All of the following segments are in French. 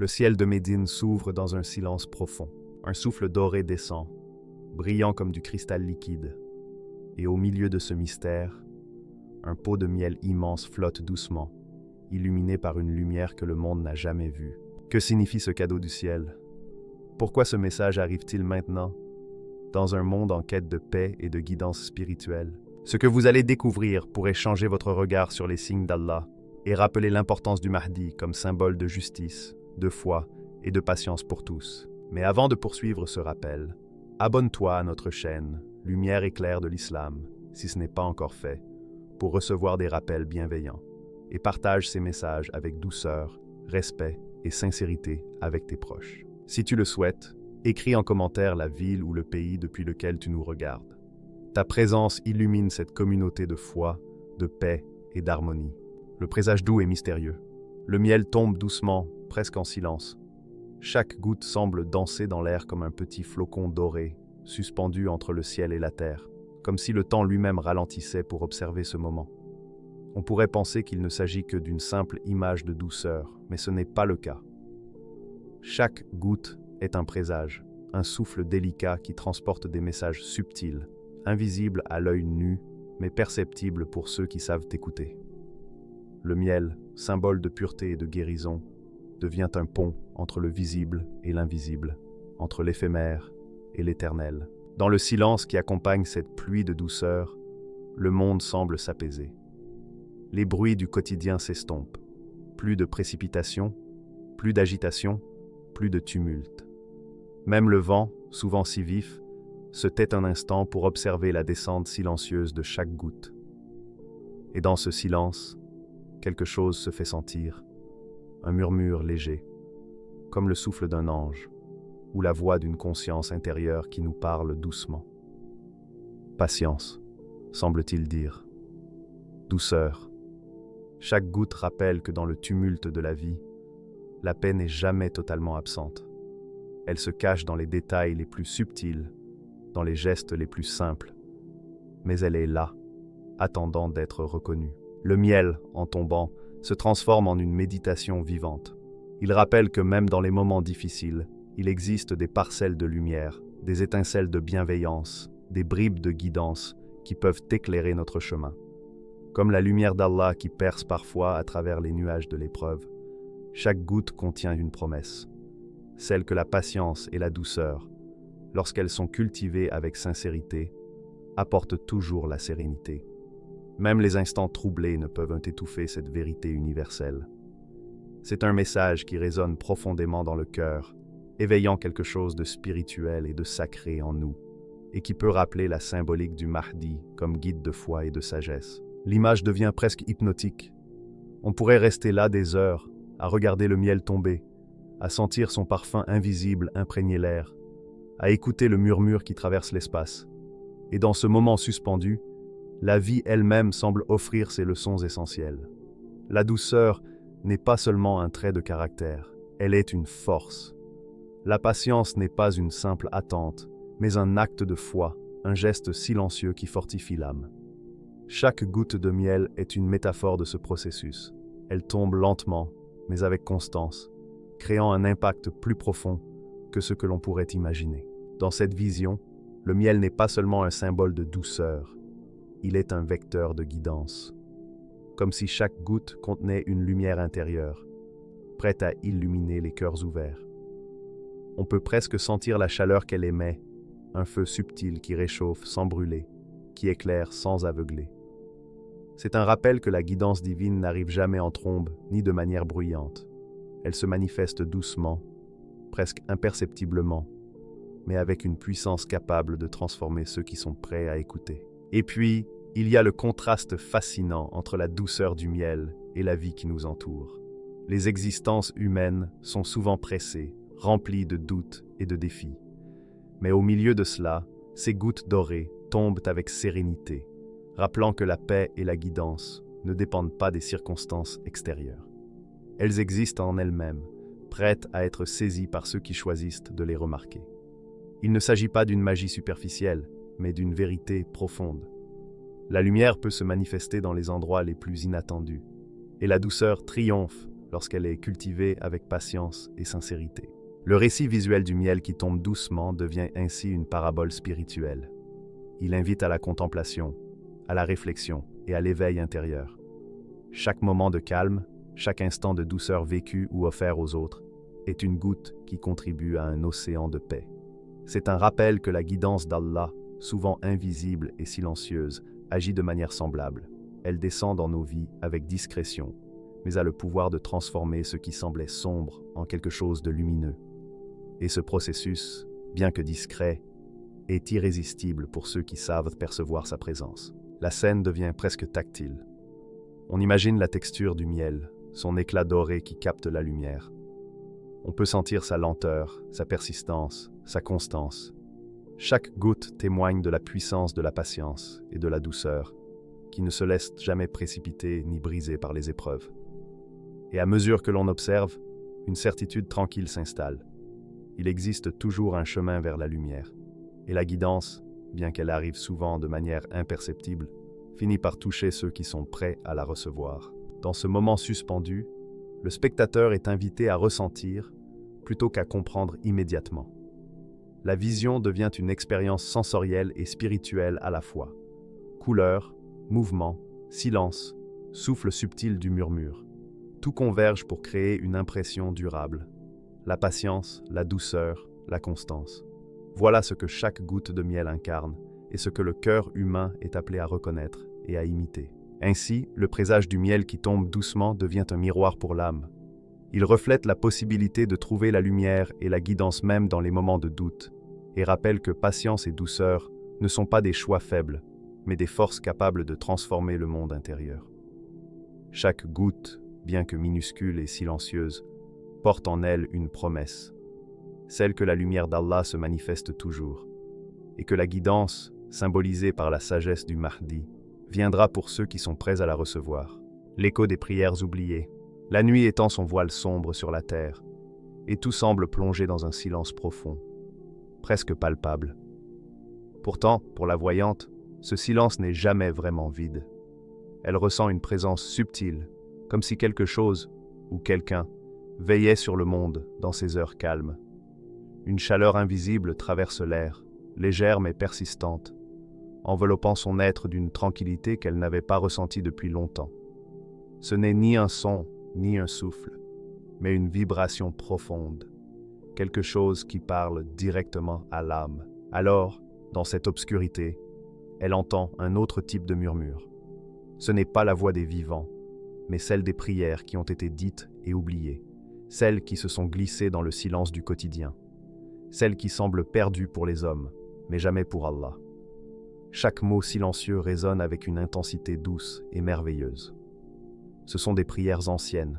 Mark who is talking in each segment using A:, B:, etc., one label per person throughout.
A: Le ciel de Médine s'ouvre dans un silence profond. Un souffle doré descend, brillant comme du cristal liquide. Et au milieu de ce mystère, un pot de miel immense flotte doucement, illuminé par une lumière que le monde n'a jamais vue. Que signifie ce cadeau du ciel? Pourquoi ce message arrive-t-il maintenant, dans un monde en quête de paix et de guidance spirituelle? Ce que vous allez découvrir pourrait changer votre regard sur les signes d'Allah et rappeler l'importance du Mahdi comme symbole de justice, de foi et de patience pour tous. Mais avant de poursuivre ce rappel, abonne-toi à notre chaîne Lumière éclair de l'Islam, si ce n'est pas encore fait, pour recevoir des rappels bienveillants, et partage ces messages avec douceur, respect et sincérité avec tes proches. Si tu le souhaites, écris en commentaire la ville ou le pays depuis lequel tu nous regardes. Ta présence illumine cette communauté de foi, de paix et d'harmonie. Le présage doux et mystérieux. Le miel tombe doucement, presque en silence. Chaque goutte semble danser dans l'air comme un petit flocon doré, suspendu entre le ciel et la terre, comme si le temps lui-même ralentissait pour observer ce moment. On pourrait penser qu'il ne s'agit que d'une simple image de douceur, mais ce n'est pas le cas. Chaque goutte est un présage, un souffle délicat qui transporte des messages subtils, invisibles à l'œil nu, mais perceptibles pour ceux qui savent écouter. Le miel, symbole de pureté et de guérison, devient un pont entre le visible et l'invisible, entre l'éphémère et l'éternel. Dans le silence qui accompagne cette pluie de douceur, le monde semble s'apaiser. Les bruits du quotidien s'estompent. Plus de précipitation, plus d'agitation, plus de tumulte. Même le vent, souvent si vif, se tait un instant pour observer la descente silencieuse de chaque goutte. Et dans ce silence, quelque chose se fait sentir, un murmure léger, comme le souffle d'un ange, ou la voix d'une conscience intérieure qui nous parle doucement. Patience, semble-t-il dire. Douceur. Chaque goutte rappelle que dans le tumulte de la vie, la paix n'est jamais totalement absente. Elle se cache dans les détails les plus subtils, dans les gestes les plus simples, mais elle est là, attendant d'être reconnue. Le miel, en tombant, se transforme en une méditation vivante. Il rappelle que même dans les moments difficiles, il existe des parcelles de lumière, des étincelles de bienveillance, des bribes de guidance qui peuvent éclairer notre chemin. Comme la lumière d'Allah qui perce parfois à travers les nuages de l'épreuve, chaque goutte contient une promesse, celle que la patience et la douceur, lorsqu'elles sont cultivées avec sincérité, apportent toujours la sérénité. Même les instants troublés ne peuvent étouffer cette vérité universelle. C'est un message qui résonne profondément dans le cœur, éveillant quelque chose de spirituel et de sacré en nous, et qui peut rappeler la symbolique du Mahdi comme guide de foi et de sagesse. L'image devient presque hypnotique. On pourrait rester là des heures, à regarder le miel tomber, à sentir son parfum invisible imprégner l'air, à écouter le murmure qui traverse l'espace. Et dans ce moment suspendu, la vie elle-même semble offrir ses leçons essentielles. La douceur n'est pas seulement un trait de caractère, elle est une force. La patience n'est pas une simple attente, mais un acte de foi, un geste silencieux qui fortifie l'âme. Chaque goutte de miel est une métaphore de ce processus. Elle tombe lentement, mais avec constance, créant un impact plus profond que ce que l'on pourrait imaginer. Dans cette vision, le miel n'est pas seulement un symbole de douceur, il est un vecteur de guidance, comme si chaque goutte contenait une lumière intérieure, prête à illuminer les cœurs ouverts. On peut presque sentir la chaleur qu'elle émet, un feu subtil qui réchauffe sans brûler, qui éclaire sans aveugler. C'est un rappel que la guidance divine n'arrive jamais en trombe ni de manière bruyante. Elle se manifeste doucement, presque imperceptiblement, mais avec une puissance capable de transformer ceux qui sont prêts à écouter. Et puis, il y a le contraste fascinant entre la douceur du miel et la vie qui nous entoure. Les existences humaines sont souvent pressées, remplies de doutes et de défis. Mais au milieu de cela, ces gouttes dorées tombent avec sérénité, rappelant que la paix et la guidance ne dépendent pas des circonstances extérieures. Elles existent en elles-mêmes, prêtes à être saisies par ceux qui choisissent de les remarquer. Il ne s'agit pas d'une magie superficielle, mais d'une vérité profonde. La lumière peut se manifester dans les endroits les plus inattendus, et la douceur triomphe lorsqu'elle est cultivée avec patience et sincérité. Le récit visuel du miel qui tombe doucement devient ainsi une parabole spirituelle. Il invite à la contemplation, à la réflexion et à l'éveil intérieur. Chaque moment de calme, chaque instant de douceur vécu ou offert aux autres, est une goutte qui contribue à un océan de paix. C'est un rappel que la guidance d'Allah, souvent invisible et silencieuse, agit de manière semblable. Elle descend dans nos vies avec discrétion, mais a le pouvoir de transformer ce qui semblait sombre en quelque chose de lumineux. Et ce processus, bien que discret, est irrésistible pour ceux qui savent percevoir sa présence. La scène devient presque tactile. On imagine la texture du miel, son éclat doré qui capte la lumière. On peut sentir sa lenteur, sa persistance, sa constance. Chaque goutte témoigne de la puissance de la patience et de la douceur, qui ne se laisse jamais précipiter ni briser par les épreuves. Et à mesure que l'on observe, une certitude tranquille s'installe. Il existe toujours un chemin vers la lumière. Et la guidance, bien qu'elle arrive souvent de manière imperceptible, finit par toucher ceux qui sont prêts à la recevoir. Dans ce moment suspendu, le spectateur est invité à ressentir plutôt qu'à comprendre immédiatement. La vision devient une expérience sensorielle et spirituelle à la fois. Couleurs, mouvements, silence, souffle subtil du murmure. Tout converge pour créer une impression durable. La patience, la douceur, la constance. Voilà ce que chaque goutte de miel incarne et ce que le cœur humain est appelé à reconnaître et à imiter. Ainsi, le présage du miel qui tombe doucement devient un miroir pour l'âme. Il reflète la possibilité de trouver la lumière et la guidance même dans les moments de doute, et rappelle que patience et douceur ne sont pas des choix faibles, mais des forces capables de transformer le monde intérieur. Chaque goutte, bien que minuscule et silencieuse, porte en elle une promesse, celle que la lumière d'Allah se manifeste toujours, et que la guidance, symbolisée par la sagesse du Mahdi, viendra pour ceux qui sont prêts à la recevoir. L'écho des prières oubliées, la nuit étend son voile sombre sur la terre, et tout semble plongé dans un silence profond, presque palpable. Pourtant, pour la voyante, ce silence n'est jamais vraiment vide. Elle ressent une présence subtile, comme si quelque chose, ou quelqu'un, veillait sur le monde dans ces heures calmes. Une chaleur invisible traverse l'air, légère mais persistante, enveloppant son être d'une tranquillité qu'elle n'avait pas ressentie depuis longtemps. Ce n'est ni un son, ni un souffle, mais une vibration profonde, quelque chose qui parle directement à l'âme. Alors, dans cette obscurité, elle entend un autre type de murmure. Ce n'est pas la voix des vivants, mais celle des prières qui ont été dites et oubliées, celles qui se sont glissées dans le silence du quotidien, celles qui semblent perdues pour les hommes, mais jamais pour Allah. Chaque mot silencieux résonne avec une intensité douce et merveilleuse. Ce sont des prières anciennes,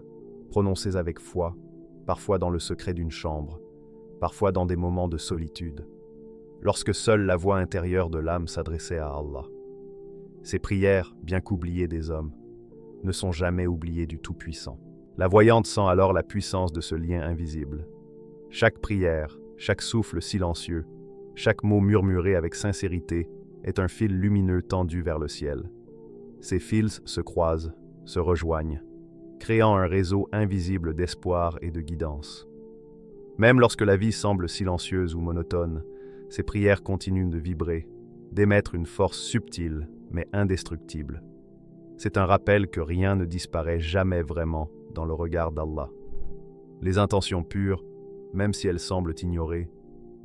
A: prononcées avec foi, parfois dans le secret d'une chambre, parfois dans des moments de solitude, lorsque seule la voix intérieure de l'âme s'adressait à Allah. Ces prières, bien qu'oubliées des hommes, ne sont jamais oubliées du Tout-Puissant. La voyante sent alors la puissance de ce lien invisible. Chaque prière, chaque souffle silencieux, chaque mot murmuré avec sincérité est un fil lumineux tendu vers le ciel. Ces fils se croisent, se rejoignent, créant un réseau invisible d'espoir et de guidance. Même lorsque la vie semble silencieuse ou monotone, ces prières continuent de vibrer, d'émettre une force subtile mais indestructible. C'est un rappel que rien ne disparaît jamais vraiment dans le regard d'Allah. Les intentions pures, même si elles semblent ignorées,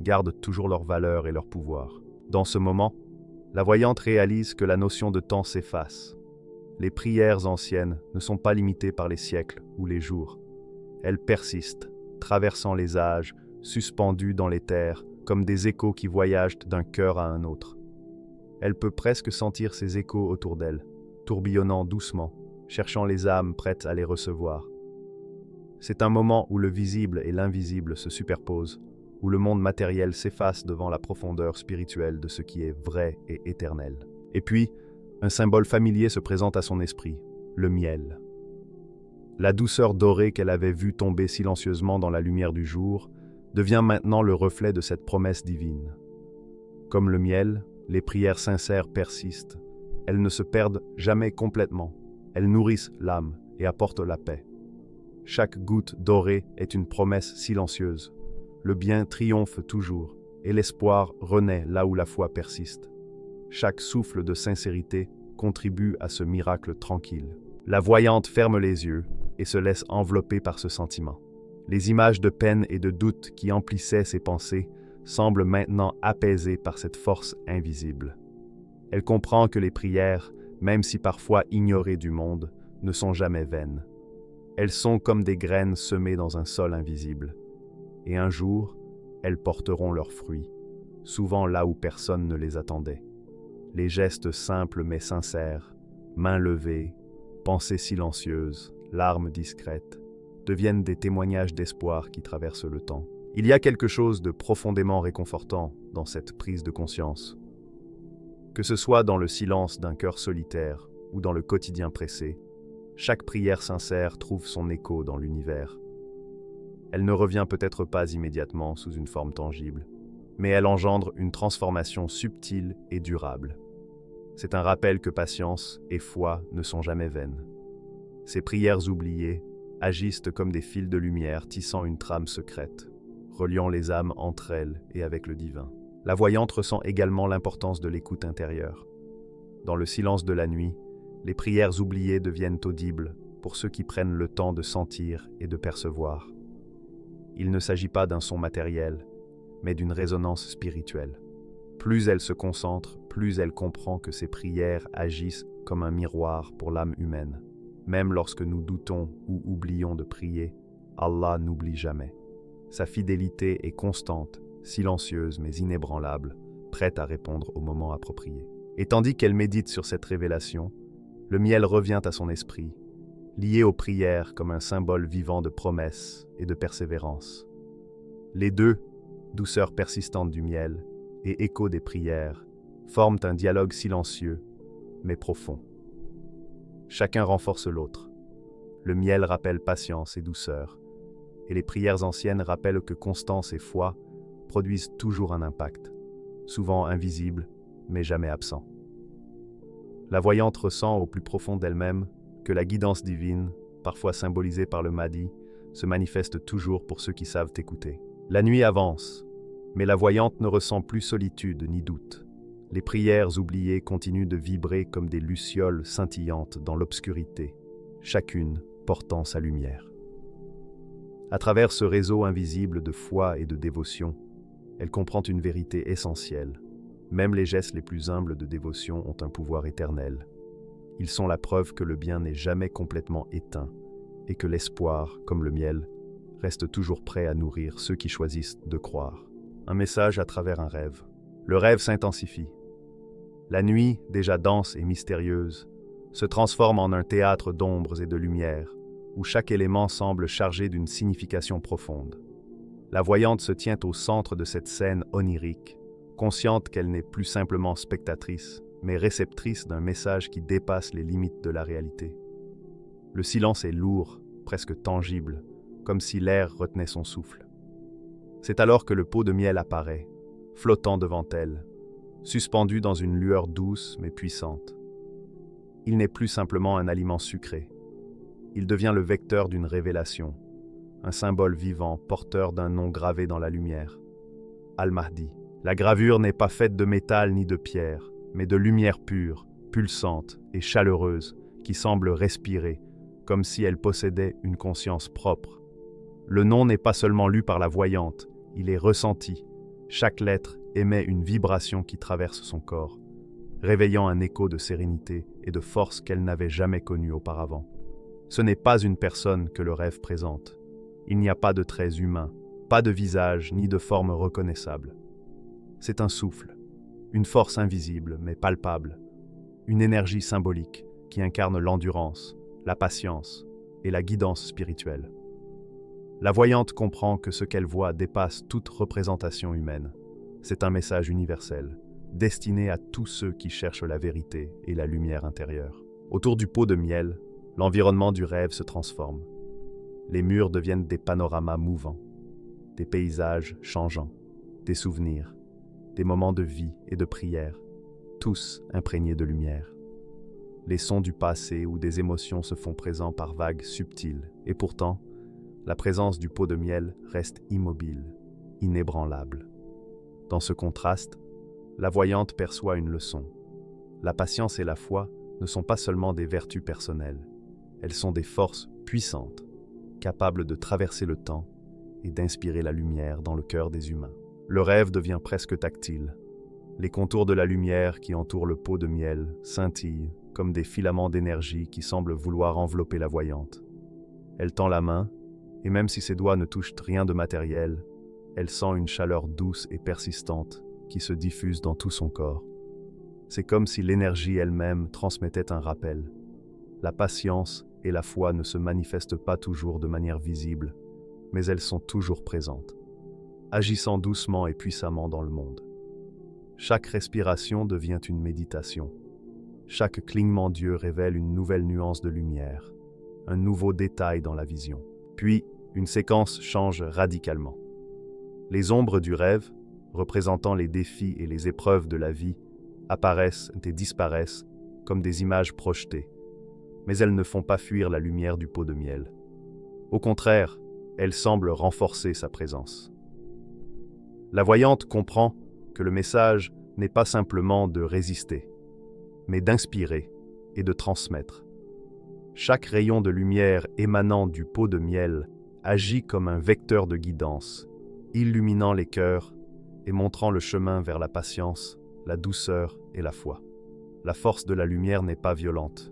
A: gardent toujours leur valeur et leur pouvoir. Dans ce moment, la voyante réalise que la notion de temps s'efface. Les prières anciennes ne sont pas limitées par les siècles ou les jours. Elles persistent, traversant les âges, suspendues dans l'éther, comme des échos qui voyagent d'un cœur à un autre. Elle peut presque sentir ces échos autour d'elle, tourbillonnant doucement, cherchant les âmes prêtes à les recevoir. C'est un moment où le visible et l'invisible se superposent, où le monde matériel s'efface devant la profondeur spirituelle de ce qui est vrai et éternel. Et puis, un symbole familier se présente à son esprit, le miel. La douceur dorée qu'elle avait vue tomber silencieusement dans la lumière du jour devient maintenant le reflet de cette promesse divine. Comme le miel, les prières sincères persistent. Elles ne se perdent jamais complètement. Elles nourrissent l'âme et apportent la paix. Chaque goutte dorée est une promesse silencieuse. Le bien triomphe toujours, et l'espoir renaît là où la foi persiste. Chaque souffle de sincérité contribue à ce miracle tranquille. La voyante ferme les yeux et se laisse envelopper par ce sentiment. Les images de peine et de doute qui emplissaient ses pensées semblent maintenant apaisées par cette force invisible. Elle comprend que les prières, même si parfois ignorées du monde, ne sont jamais vaines. Elles sont comme des graines semées dans un sol invisible. Et un jour, elles porteront leurs fruits, souvent là où personne ne les attendait. Les gestes simples mais sincères, mains levées, pensées silencieuses, larmes discrètes, deviennent des témoignages d'espoir qui traversent le temps. Il y a quelque chose de profondément réconfortant dans cette prise de conscience. Que ce soit dans le silence d'un cœur solitaire ou dans le quotidien pressé, chaque prière sincère trouve son écho dans l'univers. Elle ne revient peut-être pas immédiatement sous une forme tangible, mais elle engendre une transformation subtile et durable. C'est un rappel que patience et foi ne sont jamais vaines. Ces prières oubliées agissent comme des fils de lumière tissant une trame secrète, reliant les âmes entre elles et avec le divin. La voyante ressent également l'importance de l'écoute intérieure. Dans le silence de la nuit, les prières oubliées deviennent audibles pour ceux qui prennent le temps de sentir et de percevoir. Il ne s'agit pas d'un son matériel, mais d'une résonance spirituelle. Plus elle se concentre, plus elle comprend que ses prières agissent comme un miroir pour l'âme humaine. Même lorsque nous doutons ou oublions de prier, Allah n'oublie jamais. Sa fidélité est constante, silencieuse mais inébranlable, prête à répondre au moment approprié. Et tandis qu'elle médite sur cette révélation, le miel revient à son esprit, lié aux prières comme un symbole vivant de promesse et de persévérance. Les deux, douceur persistante du miel et écho des prières, forment un dialogue silencieux mais profond. Chacun renforce l'autre. Le miel rappelle patience et douceur, et les prières anciennes rappellent que constance et foi produisent toujours un impact, souvent invisible, mais jamais absent. La voyante ressent au plus profond d'elle-même que la guidance divine, parfois symbolisée par le Mahdi, se manifeste toujours pour ceux qui savent écouter. La nuit avance, mais la voyante ne ressent plus solitude ni doute. Les prières oubliées continuent de vibrer comme des lucioles scintillantes dans l'obscurité, chacune portant sa lumière. À travers ce réseau invisible de foi et de dévotion, elle comprend une vérité essentielle. Même les gestes les plus humbles de dévotion ont un pouvoir éternel. Ils sont la preuve que le bien n'est jamais complètement éteint et que l'espoir, comme le miel, reste toujours prêt à nourrir ceux qui choisissent de croire. Un message à travers un rêve. Le rêve s'intensifie. La nuit, déjà dense et mystérieuse, se transforme en un théâtre d'ombres et de lumière, où chaque élément semble chargé d'une signification profonde. La voyante se tient au centre de cette scène onirique, consciente qu'elle n'est plus simplement spectatrice, mais réceptrice d'un message qui dépasse les limites de la réalité. Le silence est lourd, presque tangible, comme si l'air retenait son souffle. C'est alors que le pot de miel apparaît, flottant devant elle, suspendu dans une lueur douce mais puissante. Il n'est plus simplement un aliment sucré. Il devient le vecteur d'une révélation, un symbole vivant porteur d'un nom gravé dans la lumière. Al-Mahdi. La gravure n'est pas faite de métal ni de pierre, mais de lumière pure, pulsante et chaleureuse qui semble respirer, comme si elle possédait une conscience propre. Le nom n'est pas seulement lu par la voyante, il est ressenti. Chaque lettre émet une vibration qui traverse son corps, réveillant un écho de sérénité et de force qu'elle n'avait jamais connu auparavant. Ce n'est pas une personne que le rêve présente. Il n'y a pas de traits humains, pas de visage ni de forme reconnaissable. C'est un souffle, une force invisible mais palpable, une énergie symbolique qui incarne l'endurance, la patience et la guidance spirituelle. La voyante comprend que ce qu'elle voit dépasse toute représentation humaine. C'est un message universel, destiné à tous ceux qui cherchent la vérité et la lumière intérieure. Autour du pot de miel, l'environnement du rêve se transforme. Les murs deviennent des panoramas mouvants, des paysages changeants, des souvenirs, des moments de vie et de prière, tous imprégnés de lumière. Les sons du passé ou des émotions se font présents par vagues subtiles, et pourtant, la présence du pot de miel reste immobile, inébranlable. Dans ce contraste, la voyante perçoit une leçon. La patience et la foi ne sont pas seulement des vertus personnelles, elles sont des forces puissantes, capables de traverser le temps et d'inspirer la lumière dans le cœur des humains. Le rêve devient presque tactile. Les contours de la lumière qui entoure le pot de miel scintillent comme des filaments d'énergie qui semblent vouloir envelopper la voyante. Elle tend la main, et même si ses doigts ne touchent rien de matériel, elle sent une chaleur douce et persistante qui se diffuse dans tout son corps. C'est comme si l'énergie elle-même transmettait un rappel. La patience et la foi ne se manifestent pas toujours de manière visible, mais elles sont toujours présentes, agissant doucement et puissamment dans le monde. Chaque respiration devient une méditation. Chaque clignement d'yeux révèle une nouvelle nuance de lumière, un nouveau détail dans la vision. Puis, une séquence change radicalement. Les ombres du rêve, représentant les défis et les épreuves de la vie, apparaissent et disparaissent comme des images projetées, mais elles ne font pas fuir la lumière du pot de miel. Au contraire, elles semblent renforcer sa présence. La voyante comprend que le message n'est pas simplement de résister, mais d'inspirer et de transmettre. Chaque rayon de lumière émanant du pot de miel agit comme un vecteur de guidance, illuminant les cœurs et montrant le chemin vers la patience, la douceur et la foi. La force de la lumière n'est pas violente.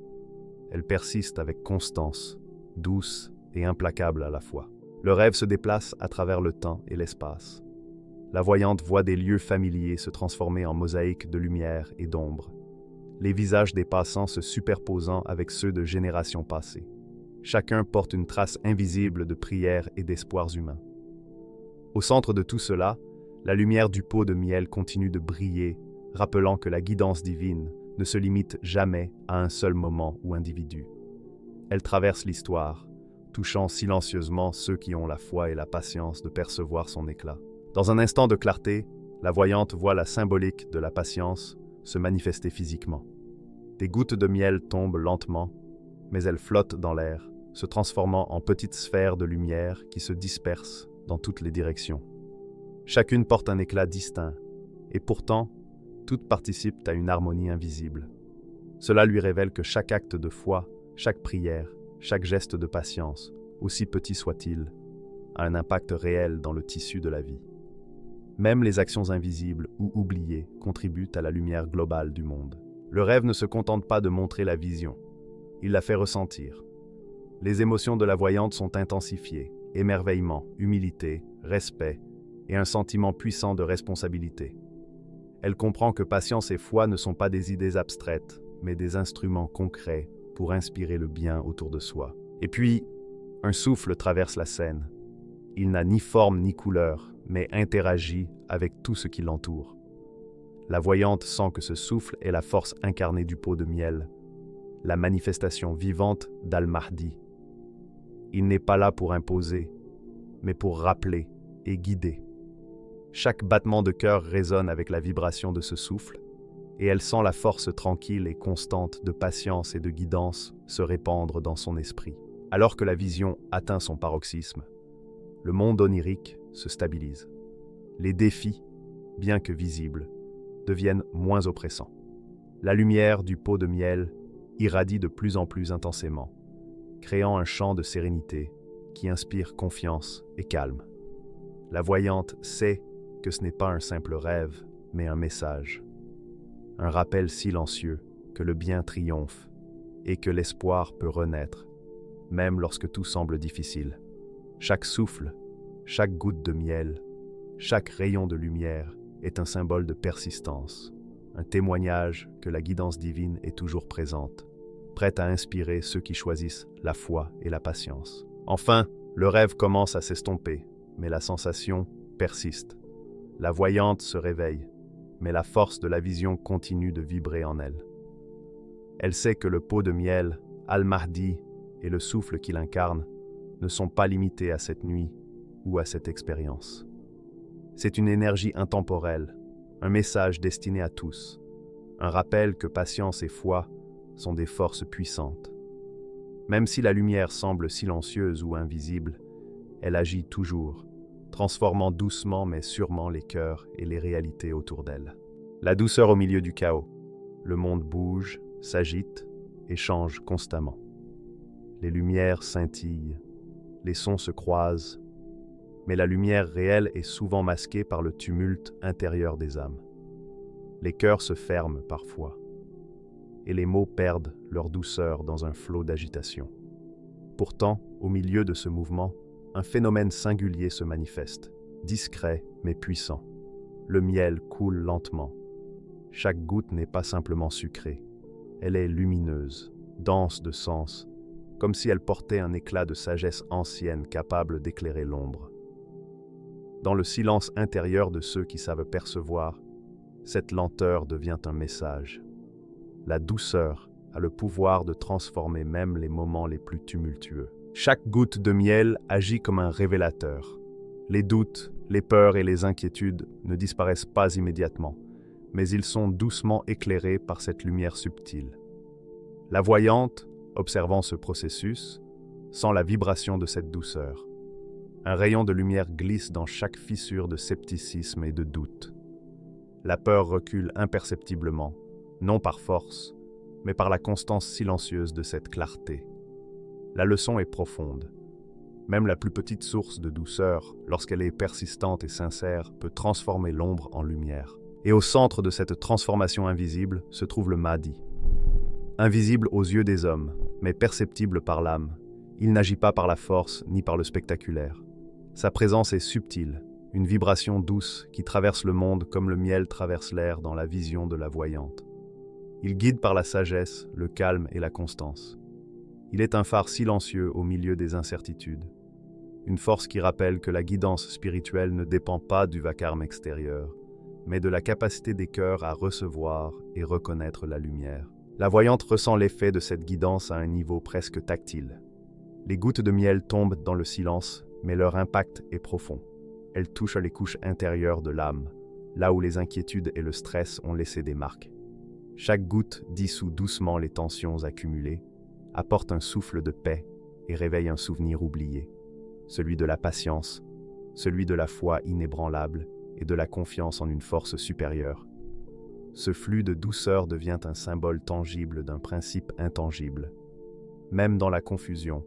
A: Elle persiste avec constance, douce et implacable à la fois. Le rêve se déplace à travers le temps et l'espace. La voyante voit des lieux familiers se transformer en mosaïques de lumière et d'ombre, les visages des passants se superposant avec ceux de générations passées. Chacun porte une trace invisible de prière et d'espoirs humains. Au centre de tout cela, la lumière du pot de miel continue de briller, rappelant que la guidance divine ne se limite jamais à un seul moment ou individu. Elle traverse l'histoire, touchant silencieusement ceux qui ont la foi et la patience de percevoir son éclat. Dans un instant de clarté, la voyante voit la symbolique de la patience se manifester physiquement. Des gouttes de miel tombent lentement, mais elles flottent dans l'air, se transformant en petites sphères de lumière qui se dispersent dans toutes les directions. Chacune porte un éclat distinct, et pourtant, toutes participent à une harmonie invisible. Cela lui révèle que chaque acte de foi, chaque prière, chaque geste de patience, aussi petit soit-il, a un impact réel dans le tissu de la vie. Même les actions invisibles ou oubliées contribuent à la lumière globale du monde. Le rêve ne se contente pas de montrer la vision, il la fait ressentir. Les émotions de la voyante sont intensifiées, émerveillement, humilité, respect et un sentiment puissant de responsabilité. Elle comprend que patience et foi ne sont pas des idées abstraites, mais des instruments concrets pour inspirer le bien autour de soi. Et puis, un souffle traverse la scène. Il n'a ni forme ni couleur, mais interagit avec tout ce qui l'entoure. La voyante sent que ce souffle est la force incarnée du pot de miel, la manifestation vivante d'Al-Mahdi. Il n'est pas là pour imposer, mais pour rappeler et guider. Chaque battement de cœur résonne avec la vibration de ce souffle, et elle sent la force tranquille et constante de patience et de guidance se répandre dans son esprit. Alors que la vision atteint son paroxysme, le monde onirique se stabilise. Les défis, bien que visibles, deviennent moins oppressants. La lumière du pot de miel irradie de plus en plus intensément, créant un champ de sérénité qui inspire confiance et calme. La voyante sait que ce n'est pas un simple rêve, mais un message. Un rappel silencieux que le bien triomphe et que l'espoir peut renaître, même lorsque tout semble difficile. Chaque souffle, chaque goutte de miel, chaque rayon de lumière est un symbole de persistance, un témoignage que la guidance divine est toujours présente, prête à inspirer ceux qui choisissent la foi et la patience. Enfin, le rêve commence à s'estomper, mais la sensation persiste. La voyante se réveille, mais la force de la vision continue de vibrer en elle. Elle sait que le pot de miel, Al-Mahdi et le souffle qu'il incarne ne sont pas limités à cette nuit ou à cette expérience. C'est une énergie intemporelle, un message destiné à tous, un rappel que patience et foi sont des forces puissantes. Même si la lumière semble silencieuse ou invisible, Elle agit toujours, transformant doucement mais sûrement les cœurs et les réalités autour d'elle. La douceur au milieu du chaos. Le monde bouge, s'agite et change constamment. Les lumières scintillent, les sons se croisent, mais la lumière réelle est souvent masquée par le tumulte intérieur des âmes. Les cœurs se ferment parfois, et les mots perdent leur douceur dans un flot d'agitation. Pourtant, au milieu de ce mouvement, un phénomène singulier se manifeste, discret mais puissant. Le miel coule lentement. Chaque goutte n'est pas simplement sucrée, elle est lumineuse, dense de sens, comme si elle portait un éclat de sagesse ancienne capable d'éclairer l'ombre. Dans le silence intérieur de ceux qui savent percevoir, cette lenteur devient un message. La douceur a le pouvoir de transformer même les moments les plus tumultueux. Chaque goutte de miel agit comme un révélateur. Les doutes, les peurs et les inquiétudes ne disparaissent pas immédiatement, mais ils sont doucement éclairés par cette lumière subtile. La voyante, observant ce processus, sent la vibration de cette douceur. Un rayon de lumière glisse dans chaque fissure de scepticisme et de doute. La peur recule imperceptiblement, non par force, mais par la constance silencieuse de cette clarté. La leçon est profonde. Même la plus petite source de douceur, lorsqu'elle est persistante et sincère, peut transformer l'ombre en lumière. Et au centre de cette transformation invisible se trouve le Mahdi. Invisible aux yeux des hommes, mais perceptible par l'âme, il n'agit pas par la force ni par le spectaculaire. Sa présence est subtile, une vibration douce qui traverse le monde comme le miel traverse l'air dans la vision de la voyante. Il guide par la sagesse, le calme et la constance. Il est un phare silencieux au milieu des incertitudes, une force qui rappelle que la guidance spirituelle ne dépend pas du vacarme extérieur, mais de la capacité des cœurs à recevoir et reconnaître la lumière. La voyante ressent l'effet de cette guidance à un niveau presque tactile. Les gouttes de miel tombent dans le silence, mais leur impact est profond. Elles touchent les couches intérieures de l'âme, là où les inquiétudes et le stress ont laissé des marques. Chaque goutte dissout doucement les tensions accumulées, apporte un souffle de paix et réveille un souvenir oublié, celui de la patience, celui de la foi inébranlable et de la confiance en une force supérieure. Ce flux de douceur devient un symbole tangible d'un principe intangible. Même dans la confusion,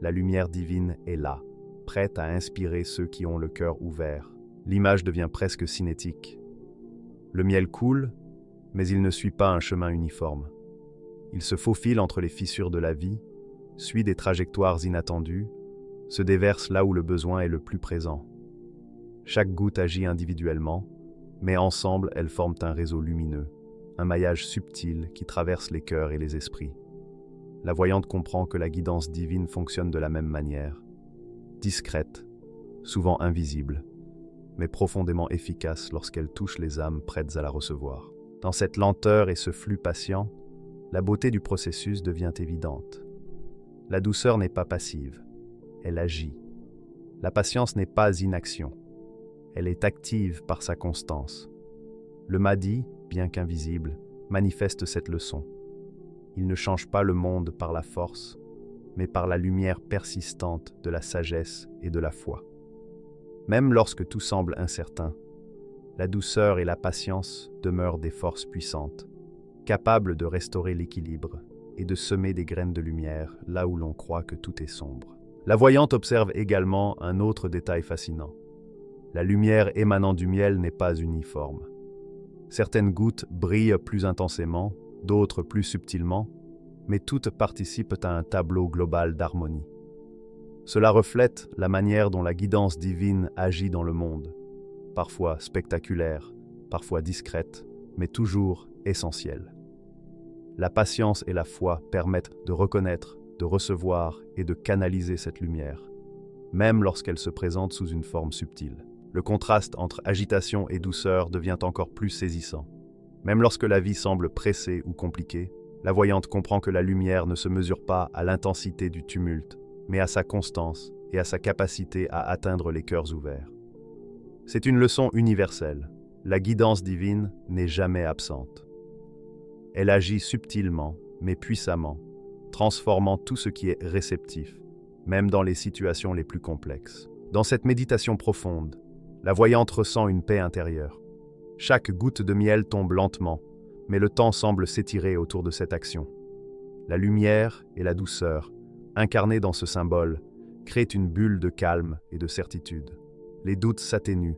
A: la lumière divine est là, prête à inspirer ceux qui ont le cœur ouvert. L'image devient presque cinétique. Le miel coule, mais il ne suit pas un chemin uniforme. Il se faufile entre les fissures de la vie, suit des trajectoires inattendues, se déverse là où le besoin est le plus présent. Chaque goutte agit individuellement, mais ensemble elles forment un réseau lumineux, un maillage subtil qui traverse les cœurs et les esprits. La voyante comprend que la guidance divine fonctionne de la même manière, discrète, souvent invisible, mais profondément efficace lorsqu'elle touche les âmes prêtes à la recevoir. Dans cette lenteur et ce flux patient, la beauté du processus devient évidente. La douceur n'est pas passive, elle agit. La patience n'est pas inaction, elle est active par sa constance. Le Mahdi, bien qu'invisible, manifeste cette leçon. Il ne change pas le monde par la force, mais par la lumière persistante de la sagesse et de la foi. Même lorsque tout semble incertain, la douceur et la patience demeurent des forces puissantes, capables de restaurer l'équilibre et de semer des graines de lumière là où l'on croit que tout est sombre. La voyante observe également un autre détail fascinant. La lumière émanant du miel n'est pas uniforme. Certaines gouttes brillent plus intensément, d'autres plus subtilement, mais toutes participent à un tableau global d'harmonie. Cela reflète la manière dont la guidance divine agit dans le monde, parfois spectaculaire, parfois discrète, mais toujours essentielle. La patience et la foi permettent de reconnaître, de recevoir et de canaliser cette lumière, même lorsqu'elle se présente sous une forme subtile. Le contraste entre agitation et douceur devient encore plus saisissant. Même lorsque la vie semble pressée ou compliquée, la voyante comprend que la lumière ne se mesure pas à l'intensité du tumulte, mais à sa constance et à sa capacité à atteindre les cœurs ouverts. C'est une leçon universelle. La guidance divine n'est jamais absente. Elle agit subtilement, mais puissamment, transformant tout ce qui est réceptif, même dans les situations les plus complexes. Dans cette méditation profonde, la voyante ressent une paix intérieure. Chaque goutte de miel tombe lentement, mais le temps semble s'étirer autour de cette action. La lumière et la douceur, incarnées dans ce symbole, créent une bulle de calme et de certitude. Les doutes s'atténuent,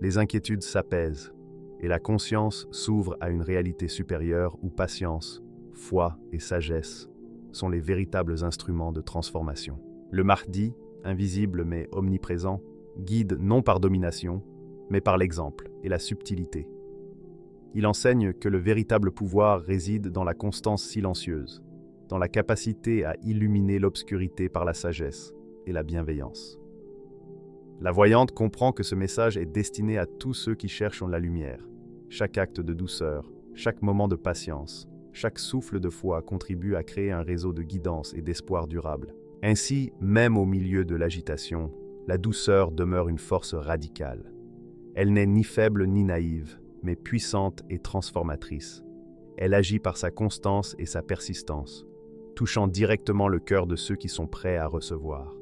A: les inquiétudes s'apaisent, et la conscience s'ouvre à une réalité supérieure où patience, foi et sagesse sont les véritables instruments de transformation. Le Mahdi, invisible mais omniprésent, guide non par domination, mais par l'exemple et la subtilité. Il enseigne que le véritable pouvoir réside dans la constance silencieuse, dans la capacité à illuminer l'obscurité par la sagesse et la bienveillance. La voyante comprend que ce message est destiné à tous ceux qui cherchent la lumière. Chaque acte de douceur, chaque moment de patience, chaque souffle de foi contribue à créer un réseau de guidance et d'espoir durable. Ainsi, même au milieu de l'agitation, la douceur demeure une force radicale. Elle n'est ni faible ni naïve, mais puissante et transformatrice. Elle agit par sa constance et sa persistance, touchant directement le cœur de ceux qui sont prêts à recevoir.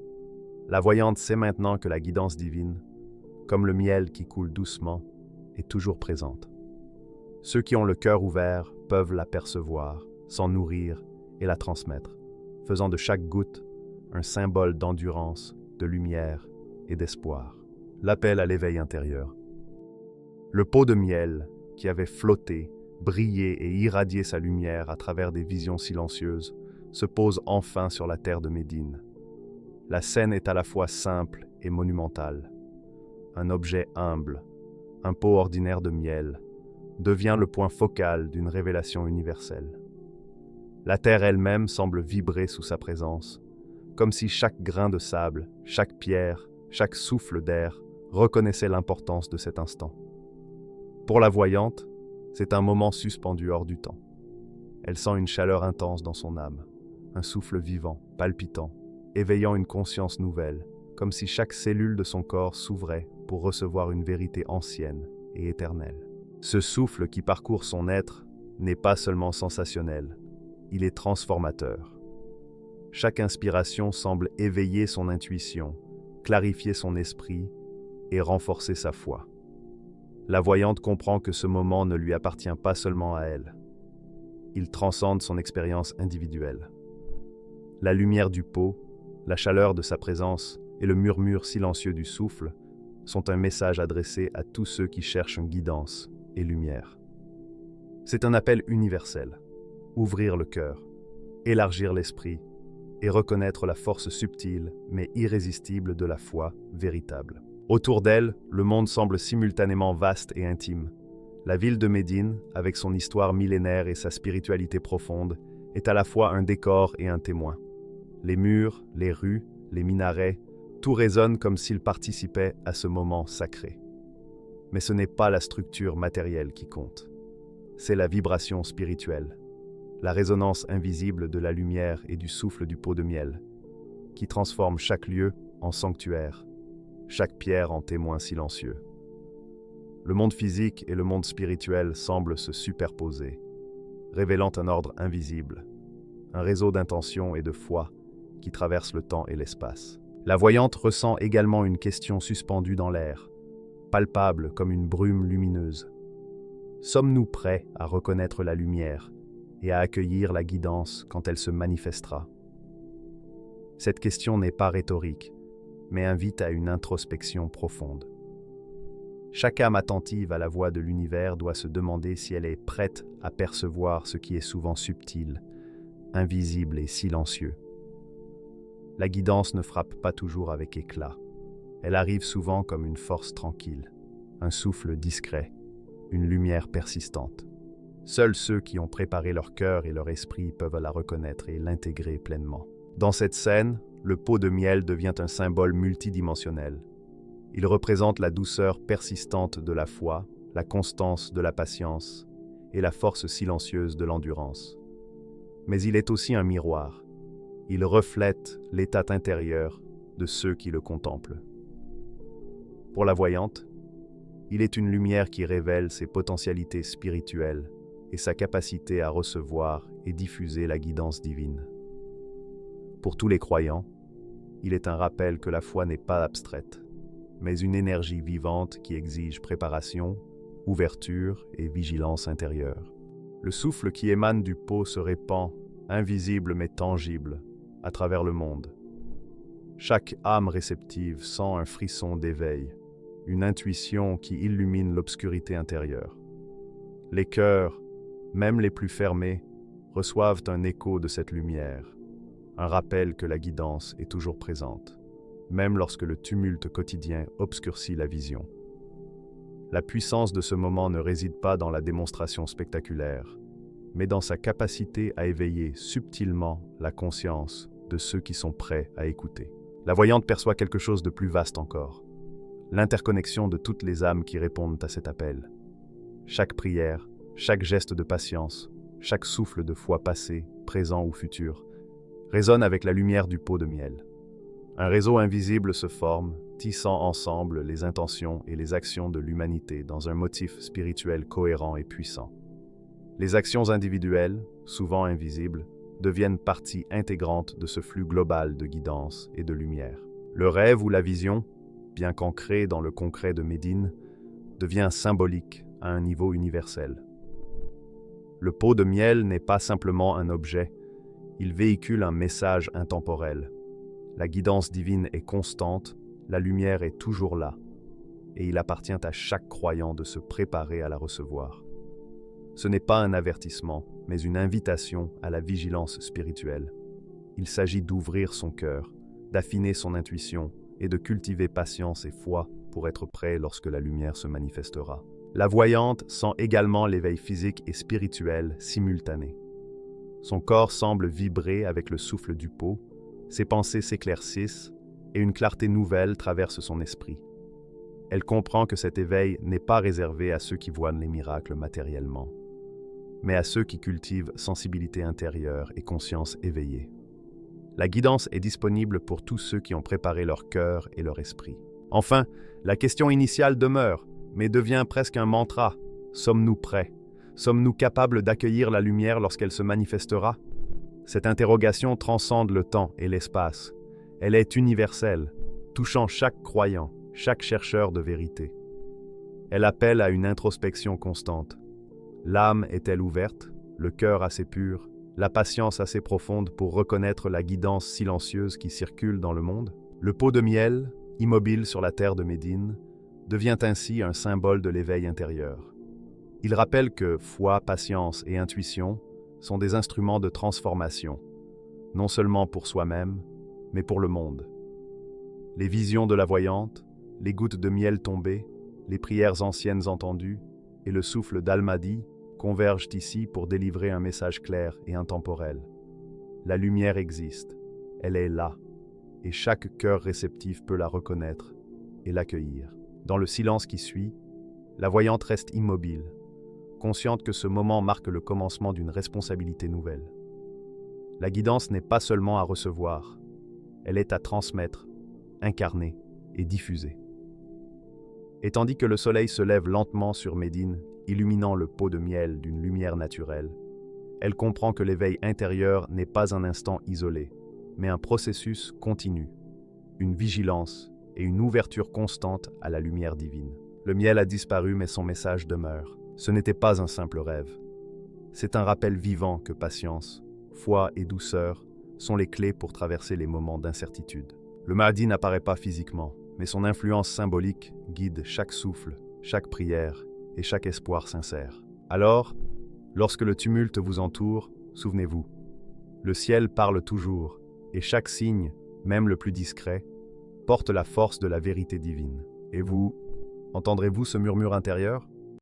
A: La voyante sait maintenant que la guidance divine, comme le miel qui coule doucement, est toujours présente. Ceux qui ont le cœur ouvert peuvent la percevoir, s'en nourrir et la transmettre, faisant de chaque goutte un symbole d'endurance, de lumière et d'espoir. L'appel à l'éveil intérieur. Le pot de miel, qui avait flotté, brillé et irradié sa lumière à travers des visions silencieuses, se pose enfin sur la terre de Médine. La scène est à la fois simple et monumentale. Un objet humble, un pot ordinaire de miel, devient le point focal d'une révélation universelle. La terre elle-même semble vibrer sous sa présence, comme si chaque grain de sable, chaque pierre, chaque souffle d'air reconnaissait l'importance de cet instant. Pour la voyante, c'est un moment suspendu hors du temps. Elle sent une chaleur intense dans son âme, un souffle vivant, palpitant, éveillant une conscience nouvelle, comme si chaque cellule de son corps s'ouvrait pour recevoir une vérité ancienne et éternelle. Ce souffle qui parcourt son être n'est pas seulement sensationnel, il est transformateur. Chaque inspiration semble éveiller son intuition, clarifier son esprit et renforcer sa foi. La voyante comprend que ce moment ne lui appartient pas seulement à elle. Il transcende son expérience individuelle. La lumière du pot, la chaleur de sa présence et le murmure silencieux du souffle sont un message adressé à tous ceux qui cherchent guidance et lumière. C'est un appel universel. Ouvrir le cœur, élargir l'esprit et reconnaître la force subtile mais irrésistible de la foi véritable. Autour d'elle, le monde semble simultanément vaste et intime. La ville de Médine, avec son histoire millénaire et sa spiritualité profonde, est à la fois un décor et un témoin. Les murs, les rues, les minarets, tout résonne comme s'il participait à ce moment sacré. Mais ce n'est pas la structure matérielle qui compte. C'est la vibration spirituelle, la résonance invisible de la lumière et du souffle du pot de miel, qui transforme chaque lieu en sanctuaire, chaque pierre en témoin silencieux. Le monde physique et le monde spirituel semblent se superposer, révélant un ordre invisible, un réseau d'intention et de foi qui traverse le temps et l'espace. La voyante ressent également une question suspendue dans l'air, palpable comme une brume lumineuse. Sommes-nous prêts à reconnaître la lumière et à accueillir la guidance quand elle se manifestera? Cette question n'est pas rhétorique, mais invite à une introspection profonde. Chaque âme attentive à la voix de l'univers doit se demander si elle est prête à percevoir ce qui est souvent subtil, invisible et silencieux. La guidance ne frappe pas toujours avec éclat. Elle arrive souvent comme une force tranquille, un souffle discret, une lumière persistante. Seuls ceux qui ont préparé leur cœur et leur esprit peuvent la reconnaître et l'intégrer pleinement. Dans cette scène, le pot de miel devient un symbole multidimensionnel. Il représente la douceur persistante de la foi, la constance de la patience et la force silencieuse de l'endurance. Mais il est aussi un miroir. Il reflète l'état intérieur de ceux qui le contemplent. Pour la voyante, il est une lumière qui révèle ses potentialités spirituelles et sa capacité à recevoir et diffuser la guidance divine. Pour tous les croyants, il est un rappel que la foi n'est pas abstraite, mais une énergie vivante qui exige préparation, ouverture et vigilance intérieure. Le souffle qui émane du pot se répand, invisible mais tangible, à travers le monde. Chaque âme réceptive sent un frisson d'éveil, une intuition qui illumine l'obscurité intérieure. Les cœurs, même les plus fermés, reçoivent un écho de cette lumière, un rappel que la guidance est toujours présente, même lorsque le tumulte quotidien obscurcit la vision. La puissance de ce moment ne réside pas dans la démonstration spectaculaire, mais dans sa capacité à éveiller subtilement la conscience de ceux qui sont prêts à écouter. La voyante perçoit quelque chose de plus vaste encore, l'interconnexion de toutes les âmes qui répondent à cet appel. Chaque prière, chaque geste de patience, chaque souffle de foi passé, présent ou futur, résonne avec la lumière du pot de miel. Un réseau invisible se forme, tissant ensemble les intentions et les actions de l'humanité dans un motif spirituel cohérent et puissant. Les actions individuelles, souvent invisibles, deviennent partie intégrante de ce flux global de guidance et de lumière. Le rêve ou la vision, bien qu'ancré dans le concret de Médine, devient symbolique à un niveau universel. Le pot de miel n'est pas simplement un objet, il véhicule un message intemporel. La guidance divine est constante, la lumière est toujours là, et il appartient à chaque croyant de se préparer à la recevoir. Ce n'est pas un avertissement, mais une invitation à la vigilance spirituelle. Il s'agit d'ouvrir son cœur, d'affiner son intuition et de cultiver patience et foi pour être prêt lorsque la lumière se manifestera. La voyante sent également l'éveil physique et spirituel simultané. Son corps semble vibrer avec le souffle du pot, ses pensées s'éclaircissent et une clarté nouvelle traverse son esprit. Elle comprend que cet éveil n'est pas réservé à ceux qui voient les miracles matériellement, mais à ceux qui cultivent sensibilité intérieure et conscience éveillée. La guidance est disponible pour tous ceux qui ont préparé leur cœur et leur esprit. Enfin, la question initiale demeure, mais devient presque un mantra. Sommes-nous prêts? Sommes-nous capables d'accueillir la lumière lorsqu'elle se manifestera? Cette interrogation transcende le temps et l'espace. Elle est universelle, touchant chaque croyant, chaque chercheur de vérité. Elle appelle à une introspection constante. L'âme est-elle ouverte, le cœur assez pur, la patience assez profonde pour reconnaître la guidance silencieuse qui circule dans le monde? Le pot de miel, immobile sur la terre de Médine, devient ainsi un symbole de l'éveil intérieur. Il rappelle que foi, patience et intuition sont des instruments de transformation, non seulement pour soi-même, mais pour le monde. Les visions de la voyante, les gouttes de miel tombées, les prières anciennes entendues et le souffle d'Almadi convergent ici pour délivrer un message clair et intemporel. La lumière existe, elle est là, et chaque cœur réceptif peut la reconnaître et l'accueillir. Dans le silence qui suit, la voyante reste immobile, consciente que ce moment marque le commencement d'une responsabilité nouvelle. La guidance n'est pas seulement à recevoir, elle est à transmettre, incarner et diffuser. Et tandis que le soleil se lève lentement sur Médine, illuminant le pot de miel d'une lumière naturelle, elle comprend que l'éveil intérieur n'est pas un instant isolé, mais un processus continu, une vigilance et une ouverture constante à la lumière divine. Le miel a disparu, mais son message demeure. Ce n'était pas un simple rêve. C'est un rappel vivant que patience, foi et douceur sont les clés pour traverser les moments d'incertitude. Le Mahdi n'apparaît pas physiquement, mais son influence symbolique guide chaque souffle, chaque prière et chaque espoir sincère. Alors, lorsque le tumulte vous entoure, souvenez-vous, le ciel parle toujours, et chaque signe, même le plus discret, porte la force de la vérité divine. Et vous, entendrez-vous ce murmure intérieur?